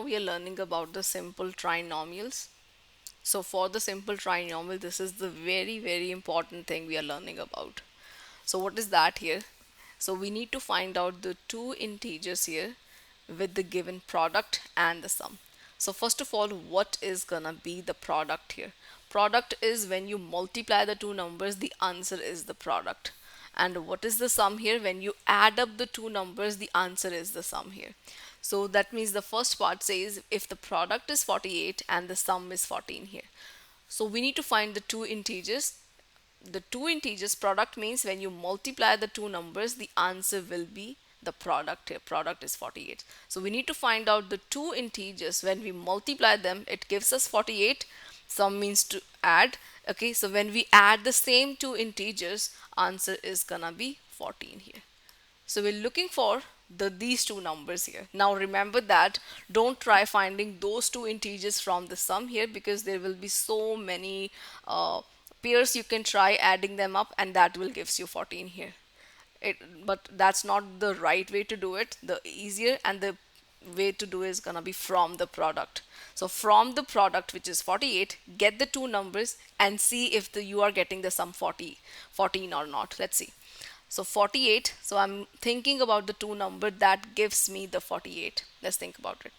we are learning about the simple trinomials. So for the simple trinomial, this is the very important thing we are learning about. So what is that here? So we need to find out the two integers here with the given product and the sum. So first of all, what is gonna be the product here? Product is when you multiply the two numbers, the answer is the product. And what is the sum here? When you add up the two numbers, the answer is the sum here. So that means the first part says if the product is 48 and the sum is 14 here. So we need to find the two integers. The two integers product means when you multiply the two numbers, the answer will be the product here. Product is 48. So we need to find out the two integers. When we multiply them, it gives us 48. Sum means to add. Okay, so when we add the same two integers, answer is gonna be 14 here. So we're looking for these two numbers here. Now remember that don't try finding those two integers from the sum here, because there will be so many pairs you can try adding them up, and that will gives you 14 here. But that's not the right way to do it. The easier and the way to do is gonna be from the product. So from the product, which is 48, get the two numbers and see if you are getting the sum 14 or not. Let's see. So 48, so I'm thinking about the two number that gives me the 48. Let's think about it.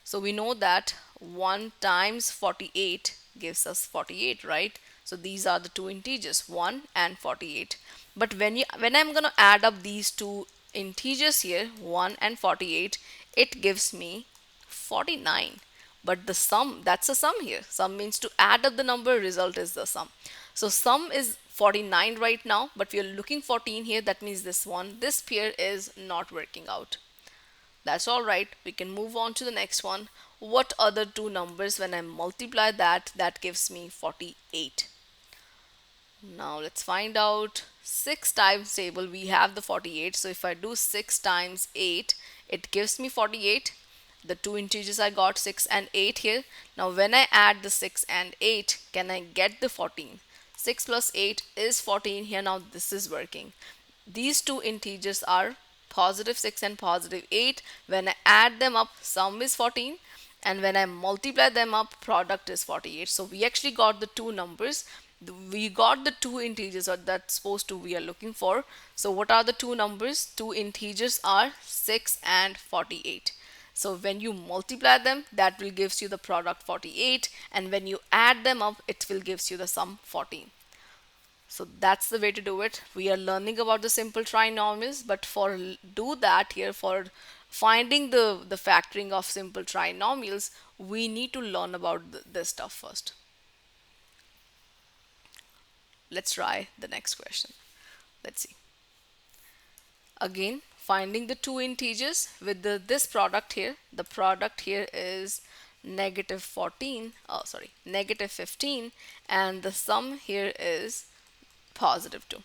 So we know that 1 times 48 gives us 48, right? So these are the two integers, 1 and 48. But when I'm going to add up these two integers here, 1 and 48, it gives me 49. But the sum, that's a sum here. Sum means to add up the number, result is the sum. So sum is 49 right now, but we are looking 14 here. That means this pair is not working out. That's all right. We can move on to the next one. What other two numbers, when I multiply that gives me 48? Now let's find out. 6 times table, we have the 48. So if I do 6 times 8, it gives me 48. The two integers I got 6 and 8 here. Now when I add the 6 and 8, can I get the 14? 6 plus 8 is 14 here. Now this is working. These two integers are positive 6 and positive 8. When I add them up, sum is 14, and when I multiply them up, product is 48. So we actually got the two numbers. We got the two integers, or that's supposed to we are looking for. So what are the two numbers? Two integers are 6 and 48. So when you multiply them, that will gives you the product 48, and when you add them up, it will gives you the sum 14. So that's the way to do it. We are learning about the simple trinomials, but for do that here, for finding the factoring of simple trinomials, we need to learn about this stuff first. Let's try the next question. Let's see. Again, finding the two integers with this product here. The product here is negative 14, oh sorry, negative 15, and the sum here is positive 2.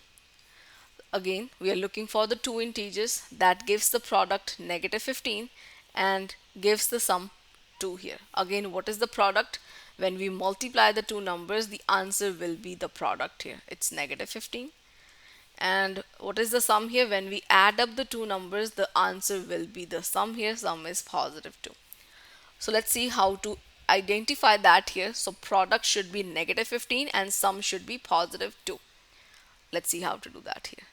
Again, we are looking for the two integers that gives the product negative 15 and gives the sum 2 here. Again, what is the product? When we multiply the two numbers, the answer will be the product here. It's negative 15. And what is the sum here? When we add up the two numbers, the answer will be the sum here. Sum is positive 2. So let's see how to identify that here. So product should be negative 15 and sum should be positive 2. Let's see how to do that here.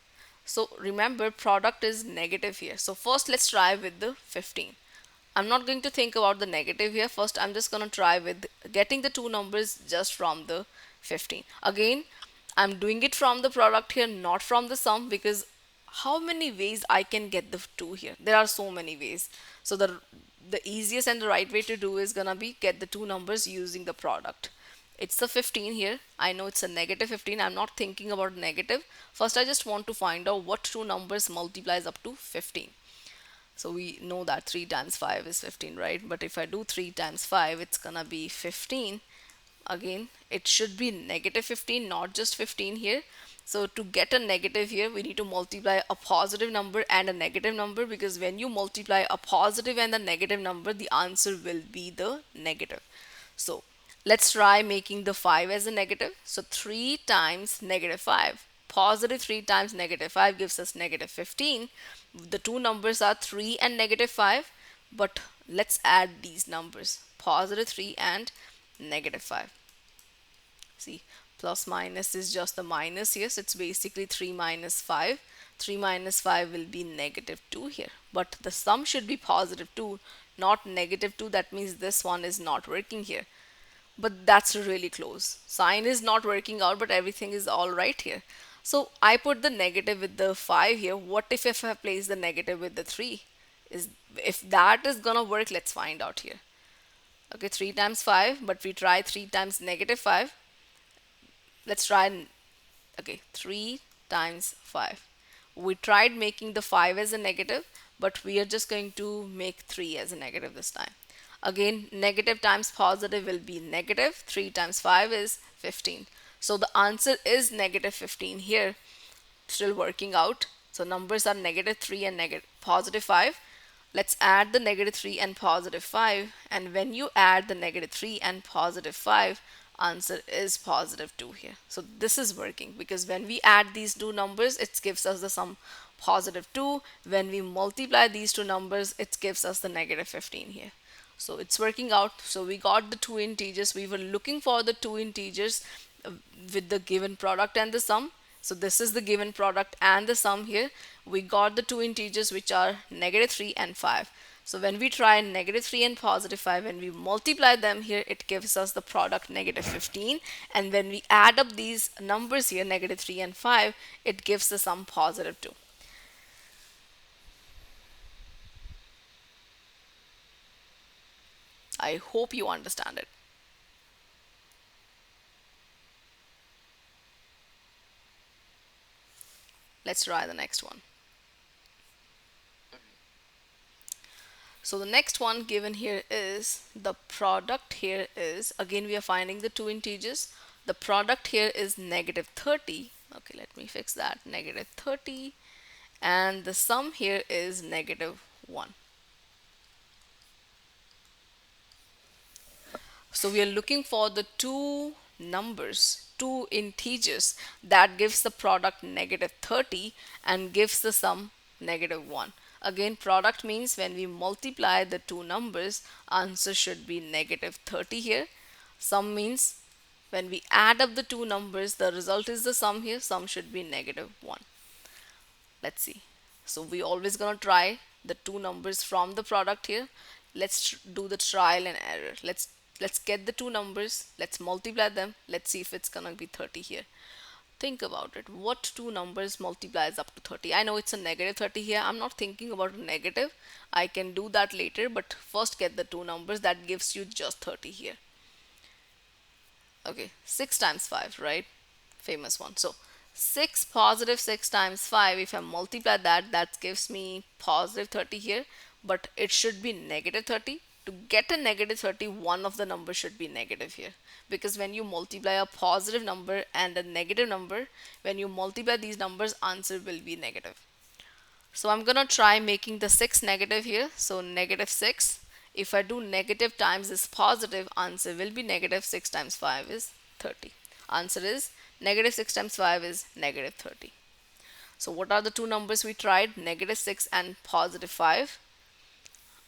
So remember, product is negative here. So first let's try with the 15. I'm not going to think about the negative here. First I'm just going to try with getting the two numbers just from the 15. Again, I'm doing it from the product here, not from the sum, because how many ways I can get the 2 here? There are so many ways. So the easiest and the right way to do is gonna be get the two numbers using the product. It's the 15 here. I know it's a negative 15. I'm not thinking about negative. First I just want to find out what two numbers multiplies up to 15. So we know that 3 times 5 is 15, right? But if I do 3 times 5, it's gonna be 15. Again, it should be negative 15, not just 15 here. So to get a negative here, we need to multiply a positive number and a negative number, because when you multiply a positive and a negative number, the answer will be the negative. So let's try making the 5 as a negative. So 3 times negative 5. Positive 3 times negative 5 gives us negative 15. The two numbers are 3 and negative 5. But let's add these numbers, positive 3 and negative 5. See, plus minus is just the minus here, so it's basically 3 minus 5. 3 minus 5 will be negative 2 here, but the sum should be positive 2, not negative 2. That means this one is not working here, but that's really close. Sign is not working out, but everything is all right here. So I put the negative with the 5 here. What if I place the negative with the 3? Is if that is gonna work, let's find out here. Okay, 3 times 5, but we try 3 times negative 5. Let's try, okay, 3 times 5. We tried making the 5 as a negative, but we are just going to make 3 as a negative this time. Again, negative times positive will be negative. 3 times 5 is 15. So the answer is negative 15 here. Still working out. So numbers are negative 3 and negative positive 5. Let's add the negative 3 and positive 5. And when you add the negative 3 and positive 5, answer is positive 2 here. So this is working because when we add these two numbers, it gives us the sum positive 2. When we multiply these two numbers, it gives us the negative 15 here. So it's working out. So we got the two integers. We were looking for the two integers with the given product and the sum. So this is the given product and the sum here. We got the two integers which are negative 3 and 5. So when we try negative 3 and positive 5, when we multiply them here, it gives us the product negative 15. And when we add up these numbers here, negative 3 and 5, it gives the sum positive 2. I hope you understand it. Let's try the next one. So the next one given here is the product here is, again we are finding the two integers. The product here is negative 30. Okay, let me fix that. Negative 30. And the sum here is negative 1. So we are looking for the two numbers, two integers that gives the product negative 30 and gives the sum negative 1. Again, product means when we multiply the two numbers, answer should be negative 30 here. Sum means when we add up the two numbers, the result is the sum here. Sum should be negative 1. Let's see. So we always gonna try the two numbers from the product here. Let's do the trial and error. Let's get the two numbers, let's multiply them, let's see if it's gonna be 30 here. Think about it. What two numbers multiplies up to 30? I know it's a negative 30 here. I'm not thinking about a negative. I can do that later, but first get the two numbers that gives you just 30 here. Okay, 6 times 5, right? Famous one. So 6 positive 6 times 5, if I multiply that, that gives me positive 30 here, but it should be negative 30. To get a negative 30, one of the numbers should be negative here, because when you multiply a positive number and a negative number, when you multiply these numbers, answer will be negative. So I'm gonna try making the 6 negative here. So negative 6. If I do negative times this positive, answer will be negative. 6 times 5 is 30. Answer is negative 6 times 5 is negative 30. So what are the two numbers we tried? Negative 6 and positive 5.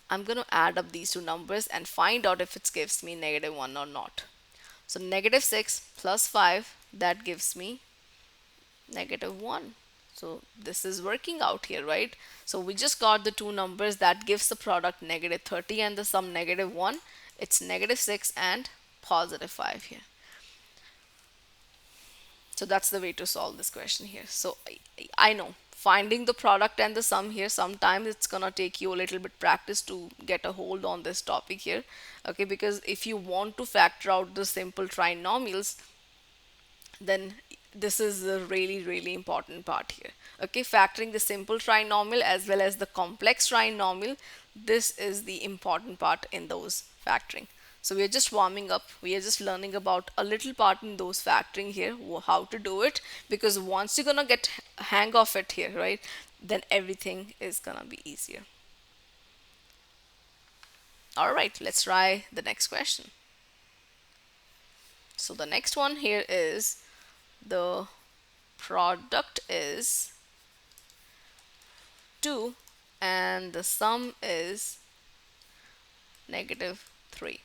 I'm going to add up these two numbers and find out if it gives me negative 1 or not. So negative 6 plus 5, that gives me negative 1. So this is working out here, right? So we just got the two numbers that gives the product negative 30 and the sum negative 1. It's negative 6 and positive 5 here. So that's the way to solve this question here. So I know finding the product and the sum here, sometimes it's gonna take you a little bit practice to get a hold on this topic here. Okay, because if you want to factor out the simple trinomials, then this is a really important part here. Okay, factoring the simple trinomial as well as the complex trinomial, this is the important part in those factoring. So we are just warming up, we are just learning about a little part in those factoring here, how to do it, because once you're gonna get hang of it here, right, then everything is gonna be easier. All right, let's try the next question. So the next one here is the product is 2 and the sum is negative 3.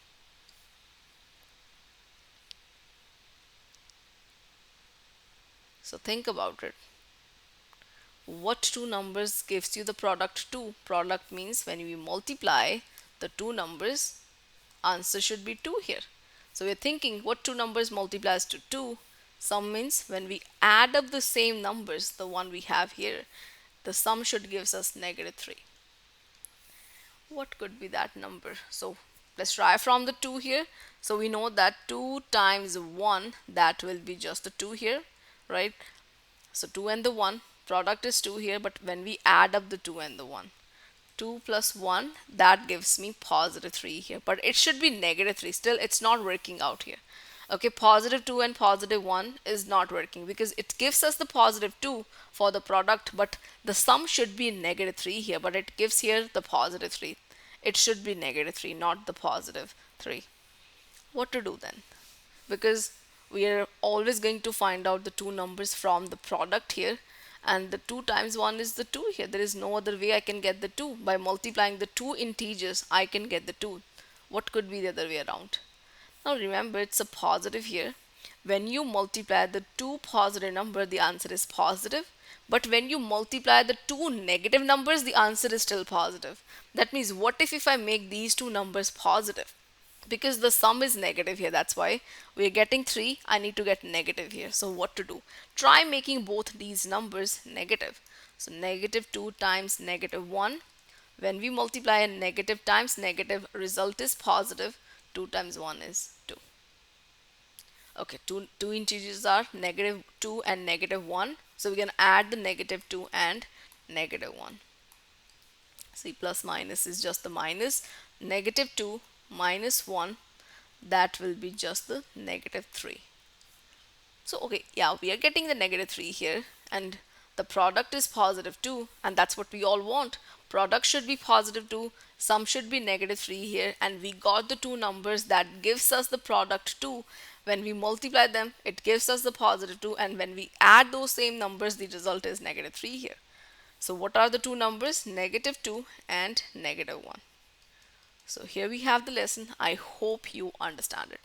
So think about it. What two numbers gives you the product 2? Product means when we multiply the two numbers, answer should be 2 here. So we're thinking what two numbers multiplies to 2? Sum means when we add up the same numbers, the one we have here, the sum should gives us negative 3. What could be that number? So let's try from the 2 here. So we know that 2 times 1, that will be just the 2 here, right? So 2 and the 1, product is 2 here, but when we add up the 2 and the 1, 2 plus 1, that gives me positive 3 here, but it should be negative 3. Still it's not working out here. Okay, positive 2 and positive 1 is not working because it gives us the positive 2 for the product, but the sum should be negative 3 here, but it gives here the positive 3. It should be negative 3, not the positive 3. What to do then? Because we are always going to find out the two numbers from the product here, and the 2 times 1 is the 2 here. There is no other way I can get the 2. By multiplying the two integers I can get the 2. What could be the other way around? Now remember, it's a positive here. When you multiply the two positive number, the answer is positive, but when you multiply the two negative numbers, the answer is still positive. That means what if I make these two numbers positive? Because the sum is negative here, that's why we're getting 3. I need to get negative here. So what to do? Try making both these numbers negative. So negative 2 times negative 1, when we multiply a negative times negative, result is positive. 2 times 1 is 2. Okay, two integers are negative 2 and negative 1, so we can add the negative 2 and negative 1. See, plus minus is just the minus. Negative 2 minus 1, that will be just the negative 3. So okay, yeah, we are getting the negative 3 here, and the product is positive 2, and that's what we all want. Product should be positive 2, sum should be negative 3 here, and we got the two numbers that gives us the product 2. When we multiply them, it gives us the positive 2, and when we add those same numbers, the result is negative 3 here. So what are the two numbers? Negative 2 and negative 1. So here we have the lesson. I hope you understand it.